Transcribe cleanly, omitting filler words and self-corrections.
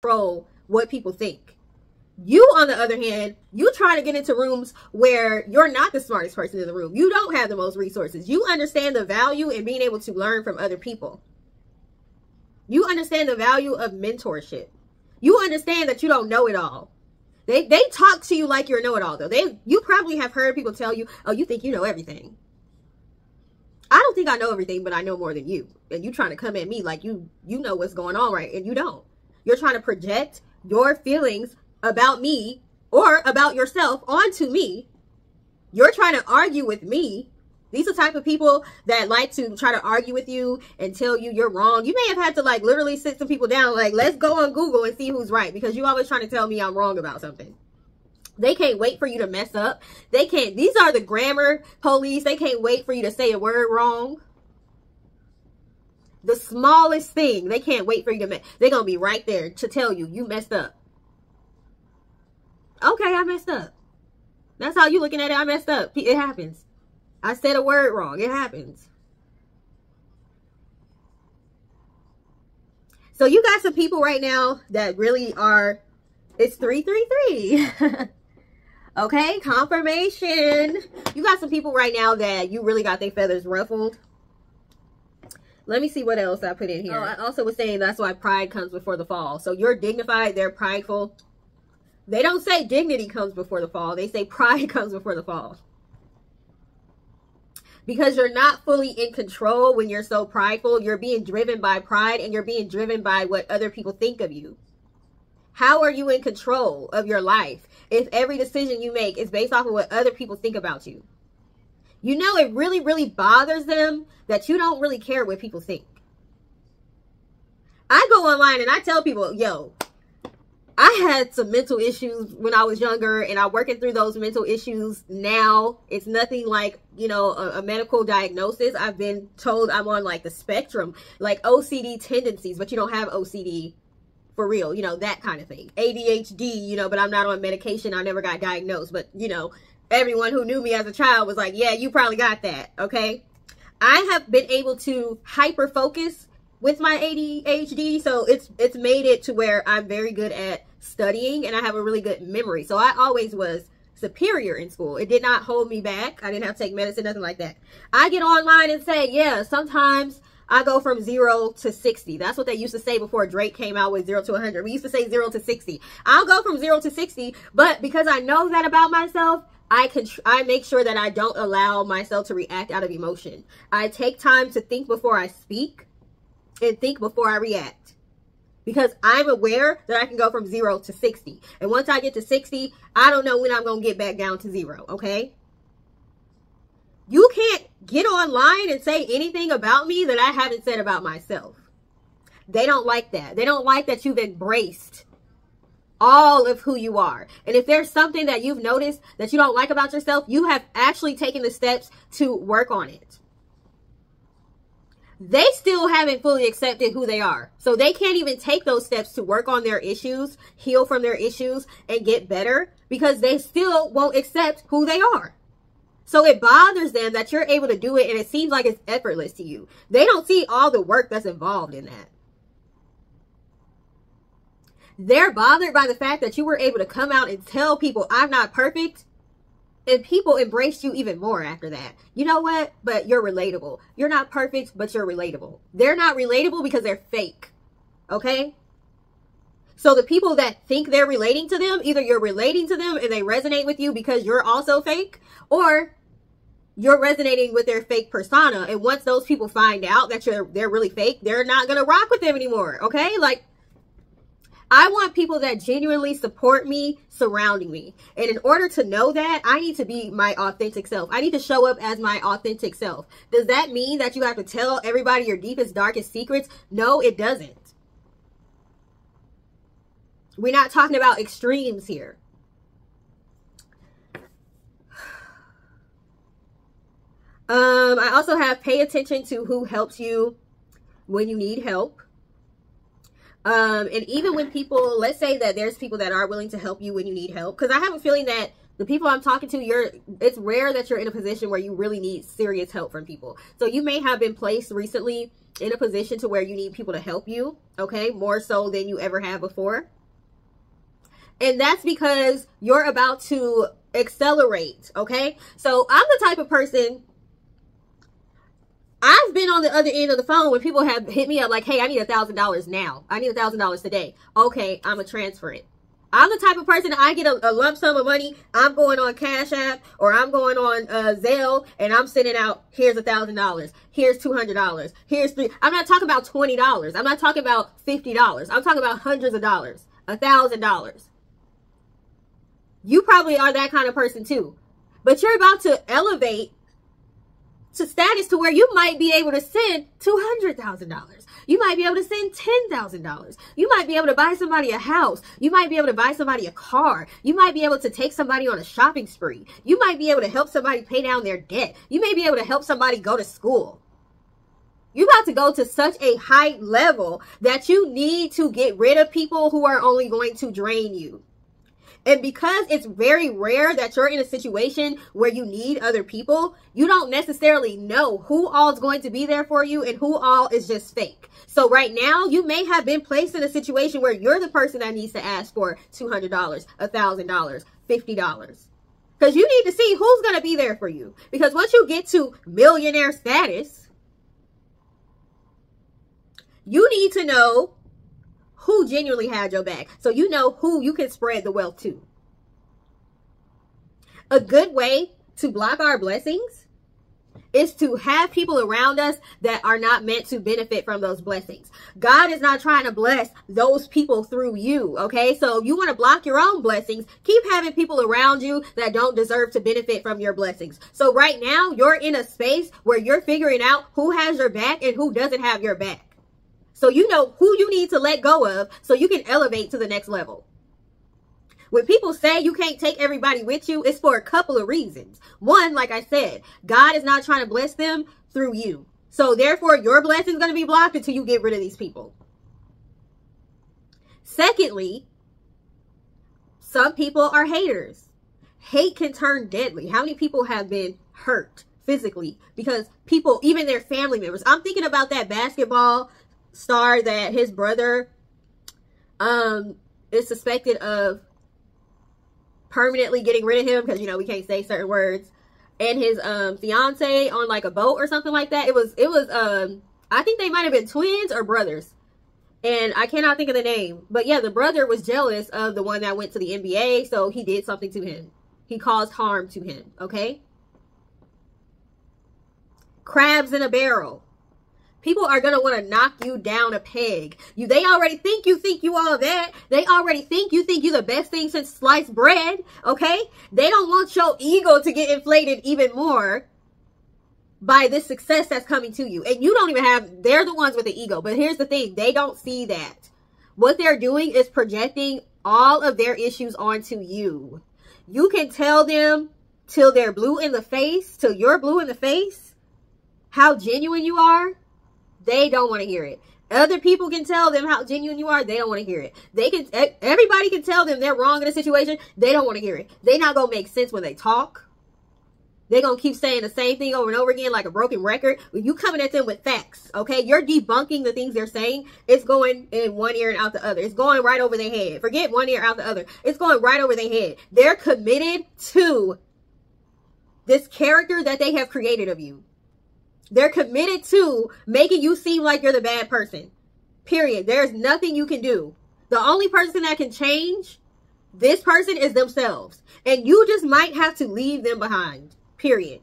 control what people think. You, on the other hand, you try to get into rooms where you're not the smartest person in the room. You don't have the most resources. You understand the value in being able to learn from other people. You understand the value of mentorship. You understand that you don't know it all. They talk to you like you're a know-it-all, though. You probably have heard people tell you, oh, you think you know everything. I don't think I know everything, but I know more than you. And you trying to come at me like you know what's going on, right? And you don't. You're trying to project your feelings about me or about yourself onto me. You're trying to argue with me. These are the type of people that like to try to argue with you and tell you you're wrong. You may have had to like literally sit some people down, like, let's go on Google and see who's right, because you always trying to tell me I'm wrong about something. They can't wait for you to mess up. They can't. These are the grammar police. They can't wait for you to say a word wrong. The smallest thing, they can't wait for you to mess. They're going to be right there to tell you, you messed up. Okay, I messed up. That's how you looking at it. I messed up. It happens. I said a word wrong. It happens. So you got some people right now that really are, it's 333. Okay, confirmation. You got some people right now that you really got their feathers ruffled. Let me see what else I put in here. Oh, I also was saying that's why pride comes before the fall. So you're dignified, they're prideful. They don't say dignity comes before the fall. They say pride comes before the fall. Because you're not fully in control when you're so prideful. You're being driven by pride and you're being driven by what other people think of you. How are you in control of your life if every decision you make is based off of what other people think about you? You know, it really, really bothers them that you don't really care what people think. I go online and I tell people, yo, I had some mental issues when I was younger and I'm working through those mental issues now. It's nothing like, you know, a medical diagnosis. I've been told I'm on like the spectrum, like OCD tendencies, but you don't have OCD for real, you know, that kind of thing. ADHD, you know, but I'm not on medication. I never got diagnosed, but you know, everyone who knew me as a child was like, yeah, you probably got that. Okay. I have been able to hyper focus with my ADHD. So it's made it to where I'm very good at studying and I have a really good memory. So I always was superior in school. It did not hold me back. I didn't have to take medicine, nothing like that. I get online and say, yeah, sometimes I go from 0 to 60. That's what they used to say before Drake came out with 0 to 100. We used to say 0 to 60. I'll go from 0 to 60, but because I know that about myself, I make sure that I don't allow myself to react out of emotion. I take time to think before I speak and think before I react. Because I'm aware that I can go from 0 to 60. And once I get to 60, I don't know when I'm going to get back down to 0, okay? You can't get online and say anything about me that I haven't said about myself. They don't like that. They don't like that you've embraced all of who you are. And if there's something that you've noticed that you don't like about yourself, you have actually taken the steps to work on it. They still haven't fully accepted who they are. So they can't even take those steps to work on their issues, heal from their issues, and get better because they still won't accept who they are. So it bothers them that you're able to do it and it seems like it's effortless to you. They don't see all the work that's involved in that. They're bothered by the fact that you were able to come out and tell people I'm not perfect. And people embraced you even more after that. You know what? But you're relatable. You're not perfect, but you're relatable. They're not relatable because they're fake. Okay? So the people that think they're relating to them, either you're relating to them and they resonate with you because you're also fake, or you're resonating with their fake persona. And once those people find out that they're really fake, they're not going to rock with them anymore. Okay? Like, I want people that genuinely support me, surrounding me. And in order to know that, I need to be my authentic self. I need to show up as my authentic self. Does that mean that you have to tell everybody your deepest, darkest secrets? No, it doesn't. We're not talking about extremes here. I also have pay attention to who helps you when you need help. And even when people, let's say that there's people that are willing to help you when you need help. Because I have a feeling that The people I'm talking to, it's rare that you're in a position where you really need serious help from people. So you may have been placed recently in a position to where you need people to help you, okay? More so than you ever have before. And that's because you're about to accelerate, okay? So I'm the type of person, I've been on the other end of the phone when people have hit me up like, hey, I need $1,000 now. I need $1,000 today. Okay, I'm gonna transfer it. I'm the type of person, I get a lump sum of money, I'm going on Cash App or I'm going on Zelle and I'm sending out, here's $1,000, here's $200, here's I'm not talking about $20. I'm not talking about $50. I'm talking about hundreds of dollars, $1,000. You probably are that kind of person too. But you're about to elevate to status to where you might be able to send $200,000. You might be able to send $10,000. You might be able to buy somebody a house. You might be able to buy somebody a car. You might be able to take somebody on a shopping spree. You might be able to help somebody pay down their debt. You may be able to help somebody go to school. You're about to go to such a high level that you need to get rid of people who are only going to drain you. And because it's very rare that you're in a situation where you need other people, you don't necessarily know who all is going to be there for you and who all is just fake. So right now, you may have been placed in a situation where you're the person that needs to ask for $200, $1,000, $50. Because you need to see who's going to be there for you. Because once you get to millionaire status, you need to know who genuinely had your back. So you know who you can spread the wealth to. A good way to block our blessings is to have people around us that are not meant to benefit from those blessings. God is not trying to bless those people through you, okay? So you want to block your own blessings. Keep having people around you that don't deserve to benefit from your blessings. So right now, you're in a space where you're figuring out who has your back and who doesn't have your back. So you know who you need to let go of so you can elevate to the next level. When people say you can't take everybody with you, it's for a couple of reasons. One, like I said, God is not trying to bless them through you. So therefore, your blessing is going to be blocked until you get rid of these people. Secondly, some people are haters. Hate can turn deadly. How many people have been hurt physically because people, even their family members? I'm thinking about that basketball star that his brother is suspected of permanently getting rid of him because, you know, we can't say certain words, and his fiance on like a boat or something like that. It was I think they might have been twins or brothers, and I cannot think of the name, but yeah, the brother was jealous of the one that went to the NBA, so he did something to him. He caused harm to him. Okay, crabs in a barrel. People are going to want to knock you down a peg. They already think you all that. They already think you the best thing since sliced bread. Okay? They don't want your ego to get inflated even more by this success that's coming to you. And you don't even have, they're the ones with the ego. But here's the thing. They don't see that. What they're doing is projecting all of their issues onto you. You can tell them till they're blue in the face, till you're blue in the face, how genuine you are. They don't want to hear it. Other people can tell them how genuine you are. They don't want to hear it. Everybody can tell them they're wrong in a situation. They don't want to hear it. They're not going to make sense when they talk. They're going to keep saying the same thing over and over again like a broken record. When you coming at them with facts, okay? You're debunking the things they're saying. It's going in one ear and out the other. It's going right over their head. Forget one ear out the other. It's going right over their head. They're committed to this character that they have created of you. They're committed to making you seem like you're the bad person. Period. There's nothing you can do. The only person that can change this person is themselves. And you just might have to leave them behind. Period.